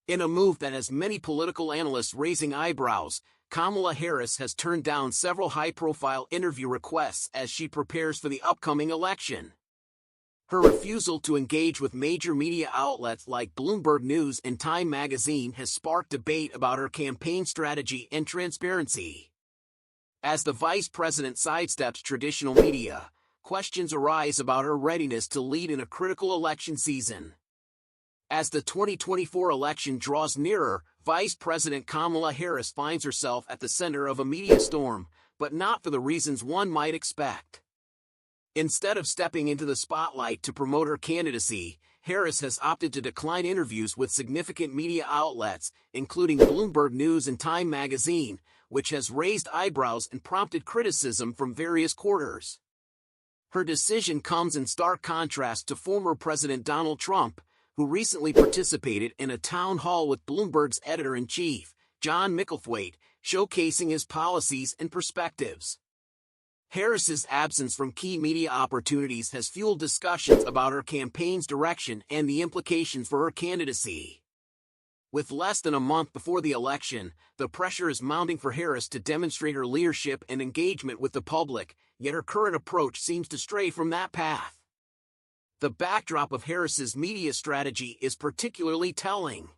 In a move that has many political analysts raising eyebrows, Kamala Harris has turned down several high-profile interview requests as she prepares for the upcoming election. Her refusal to engage with major media outlets like Bloomberg News and Time magazine has sparked debate about her campaign strategy and transparency. As the vice president sidesteps traditional media, questions arise about her readiness to lead in a critical election season. As the 2024 election draws nearer, Vice President Kamala Harris finds herself at the center of a media storm, but not for the reasons one might expect. Instead of stepping into the spotlight to promote her candidacy, Harris has opted to decline interviews with significant media outlets, including Bloomberg News and Time magazine, which has raised eyebrows and prompted criticism from various quarters. Her decision comes in stark contrast to former President Donald Trump, who recently participated in a town hall with Bloomberg's editor-in-chief, John Micklethwait, showcasing his policies and perspectives. Harris's absence from key media opportunities has fueled discussions about her campaign's direction and the implications for her candidacy. With less than a month before the election, the pressure is mounting for Harris to demonstrate her leadership and engagement with the public, yet her current approach seems to stray from that path. The backdrop of Harris's media strategy is particularly telling.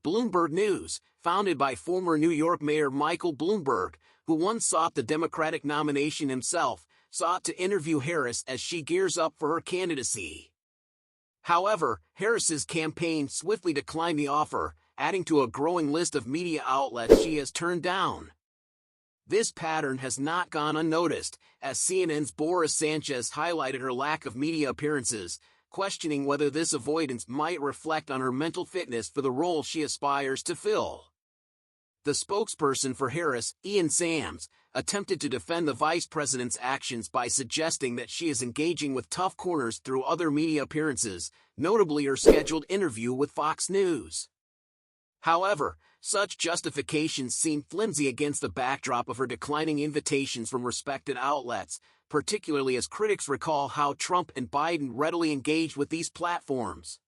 Bloomberg News, founded by former New York Mayor Michael Bloomberg, who once sought the Democratic nomination himself, sought to interview Harris as she gears up for her candidacy. However, Harris's campaign swiftly declined the offer, adding to a growing list of media outlets she has turned down. This pattern has not gone unnoticed, as CNN's Boris Sanchez highlighted her lack of media appearances, questioning whether this avoidance might reflect on her mental fitness for the role she aspires to fill. The spokesperson for Harris, Ian Sams, attempted to defend the vice president's actions by suggesting that she is engaging with tough corners through other media appearances, notably her scheduled interview with Fox News. However, such justifications seem flimsy against the backdrop of her declining invitations from respected outlets, particularly as critics recall how Trump and Biden readily engaged with these platforms.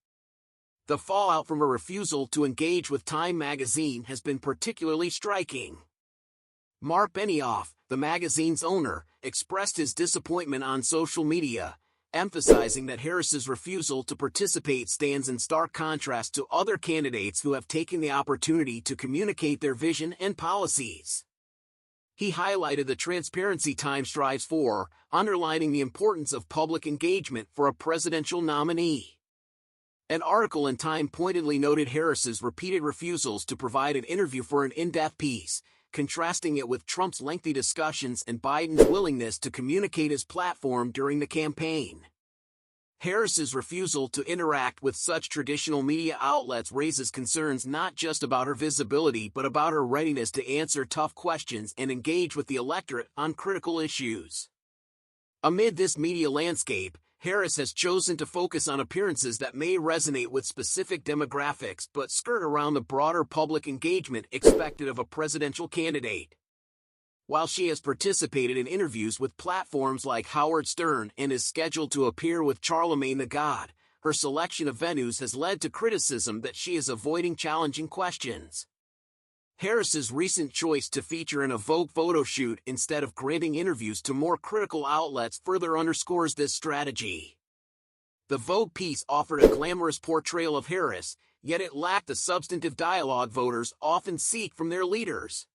The fallout from her refusal to engage with Time magazine has been particularly striking. Mark Benioff, the magazine's owner, expressed his disappointment on social media, emphasizing that Harris's refusal to participate stands in stark contrast to other candidates who have taken the opportunity to communicate their vision and policies. He highlighted the transparency Time strives for, underlining the importance of public engagement for a presidential nominee. An article in Time pointedly noted Harris's repeated refusals to provide an interview for an in-depth piece, contrasting it with Trump's lengthy discussions and Biden's willingness to communicate his platform during the campaign. Harris's refusal to interact with such traditional media outlets raises concerns not just about her visibility but about her readiness to answer tough questions and engage with the electorate on critical issues. Amid this media landscape, Harris has chosen to focus on appearances that may resonate with specific demographics but skirt around the broader public engagement expected of a presidential candidate. While she has participated in interviews with platforms like Howard Stern and is scheduled to appear with Charlemagne the God, her selection of venues has led to criticism that she is avoiding challenging questions. Harris's recent choice to feature in a Vogue photo shoot instead of granting interviews to more critical outlets further underscores this strategy. The Vogue piece offered a glamorous portrayal of Harris, yet it lacked the substantive dialogue voters often seek from their leaders.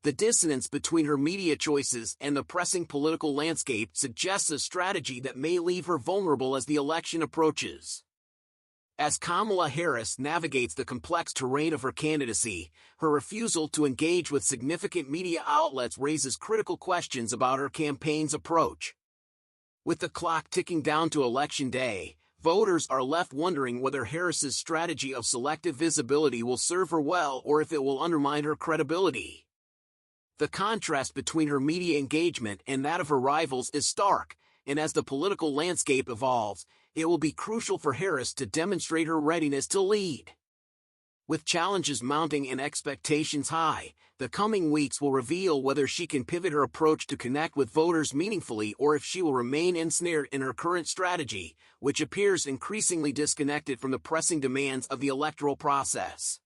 The dissonance between her media choices and the pressing political landscape suggests a strategy that may leave her vulnerable as the election approaches. As Kamala Harris navigates the complex terrain of her candidacy, her refusal to engage with significant media outlets raises critical questions about her campaign's approach. With the clock ticking down to Election Day, voters are left wondering whether Harris's strategy of selective visibility will serve her well or if it will undermine her credibility. The contrast between her media engagement and that of her rivals is stark, and as the political landscape evolves, it will be crucial for Harris to demonstrate her readiness to lead. With challenges mounting and expectations high, the coming weeks will reveal whether she can pivot her approach to connect with voters meaningfully or if she will remain ensnared in her current strategy, which appears increasingly disconnected from the pressing demands of the electoral process.